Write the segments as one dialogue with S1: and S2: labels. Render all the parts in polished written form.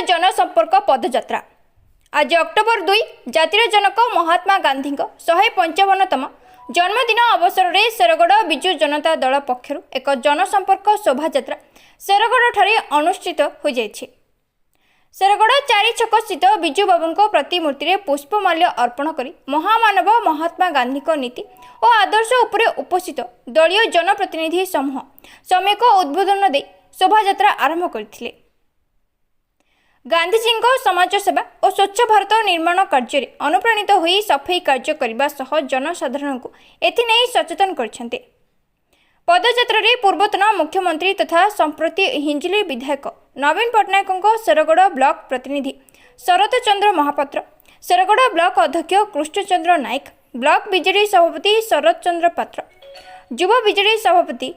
S1: जनसंपर्क पदयात्रा आज अक्टोबर 2 जातिर जनक महात्मा गांधी 155तम जन्मदिन अवसर में शेरगढ़ विजु जनता दल पक्षर एक जनसंपर्क शोभायात्रा शेरगढ़ ठारे अनुष्ठित हो जाइछि। शेरगढ़ चारि छक स्थित विजु बाबू प्रतिमूर्ति में पुष्पमाल्य अर्पण करी महामानव महात्मा गांधी नीति और आदर्श उपरे उपस्थित दलीय जनप्रतिनिधि समूह सम्यक उद्बोधन दे शोभायात्रा आरंभ करथिले। गांधीजी समाज सेवा और स्वच्छ भारत निर्माण कार्य अनुप्राणित होई सफाई कार्य करने सह जनसाधारण को एथिनै सचेतन करछन्ते। पदयात्रा रे पूर्वतन मुख्यमंत्री तथा संप्रति हिंजिली विधायक नवीन पट्टनायक शेरगढ़ ब्लॉक प्रतिनिधि शरत चंद्र महापात्र, शेरगढ़ ब्लॉक अध्यक्ष कृष्णचंद्र नायक, ब्लॉक बीजेडी सभापति शरत चंद्र पात्र, युवा बीजेडी सभापति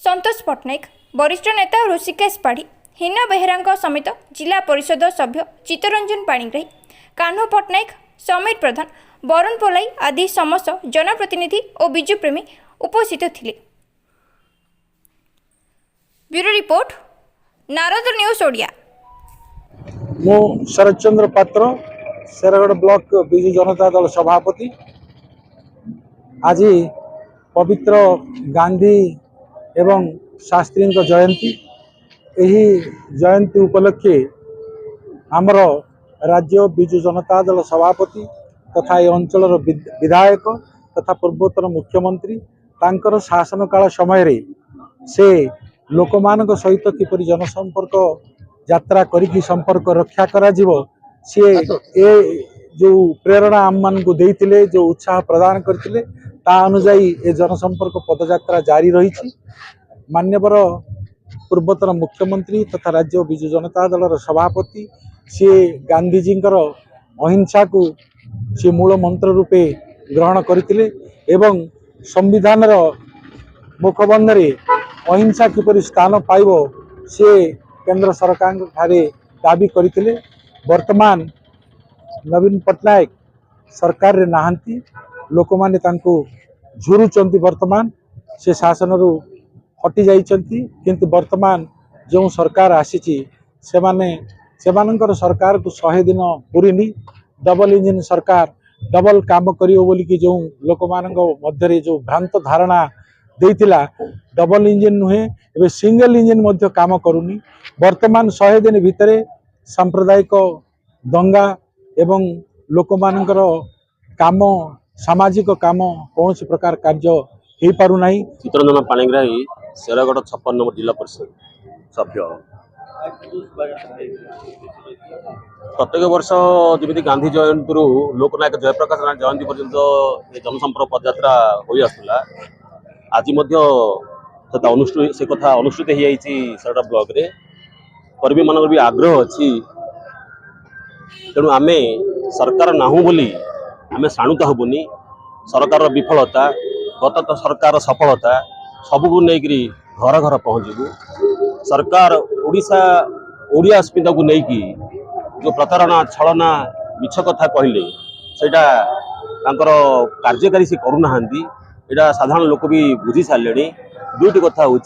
S1: संतोष पट्टनायक, वरिष्ठ नेता ऋषिकेश पाढ़ी, हिना बेहेरा समेत जिला परिषद सभ्य चित्तरंजन पाणिग्राही, कान्हू पट्टनायक, समीर प्रधान, वरुण पोलाई आदि समस्त जनप्रतिनिधि और विजु प्रेमी उपस्थित थिले। Bureau report Narad news Odia.
S2: मु शरत चंद्र पात्र शेरगढ़ ब्लॉक विजु जनता दल सभापति। आज पवित्र गांधी एवं शास्त्री जयंती यही जयंती उपलक्षे आमर राज्य विजु जनता दल सभापति तथा ये अंचल विधायक तथा पूर्वतन मुख्यमंत्री तांकर शासन काल समय से लोकमानक सहित किपरि जनसंपर्क यात्रा करिकी संपर्क रक्षा करा जीवो सी ए जो प्रेरणा आम मान को देइतिले जो उत्साह प्रदान करथिले ता अनुसारी ए जनसंपर्क पदयात्रा जारी रही। मान्यवर पूर्वतन मुख्यमंत्री तथा राज्य विजु जनता दल सभापति सी गांधीजी अहिंसा को सी मूल मंत्र रूपे ग्रहण करथिले एवं संविधान मुखबंधरे अहिंसा किपरि स्थान पाइबो से केंद्र सरकार ठारे दाबी करथिले। वर्तमान नवीन पट्टनायक सरकार रे नाहंती लोक माने तांको झुरुचंती वर्तमान से शासन रु हटि जाइचंती किंतु वर्तमान जो सरकार आसीची से माने सेमानंकर सरकार को 100 दिन पूरीनी डबल इंजन सरकार डबल काम करियो बोली कि जो लोक मानक मध्य जो भ्रांत धारणा देइतिला डबल इंजन नुहे एबे सिंगल इंजन मध्य काम करूनी। वर्तमान 100 दिन भितरे सांप्रदायिक दंगा एवं लोक मानकर काम सामाजिक काम कौन प्रकार कार्य हो पारु नाही।
S3: चित्तरंजन पाणिग्राही शेरगढ़ 56 नंबर जिला परिषद सभ्य। प्रत्येक वर्ष जमी गांधी जयंती लोकनायक जयप्रकाश जयंती पर्यंत जनसंपर्क पदयात्रा हो आसला। आज से कथा अनुष्ठित हो शेरगढ़ ब्लॉक रे कर्मी मान भी आग्रह अच्छी तेणु आम सरकार नाहू बोली आम शाणुता हबुनी। सरकार विफलता गत सरकार सफलता सबको लेकिन घर घर पहुँचू। सरकार ओडिया अस्मिता को लेकिन जो प्रतारणा छलना मिछ कथा कहले सेटा कार्यकारी से करूना एटा साधारण लोक भी बुझी सारे। दुईट कथा हूँ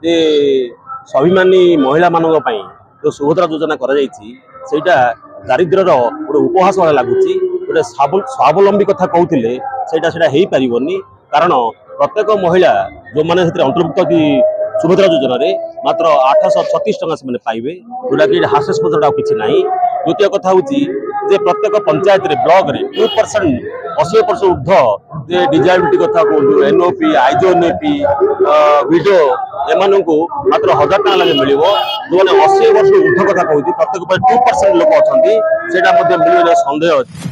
S3: जे स्वाभिमानी महिला मान जो सुभद्रा योजना करा दारिद्र्यर गोटे उपहास भाई लगुच गोटे स्वावलंबी कथा कहते हो पारनी कारण प्रत्येक महिला जो मैंने अंतर्भुक्त कि सुभद्रा योजना रे मात्र 836 टका से पाइबे जोटा कि हास्यास्पद किसी ना। द्वितीय कथा हूँ जे प्रत्येक पंचायत रे ब्लॉक रे 2% 80% ऊर्ध जे डिजाबिलिटी कथा कहूँ एनओपी आईजोएनओपी विडो एमान को मात्र 1000 टका लगे मिल जो मैंने 80 वर्ष ऊर्ध कथा कहूँ प्रत्येक 2% लोक अच्छा से मिलने सन्देह अच्छी।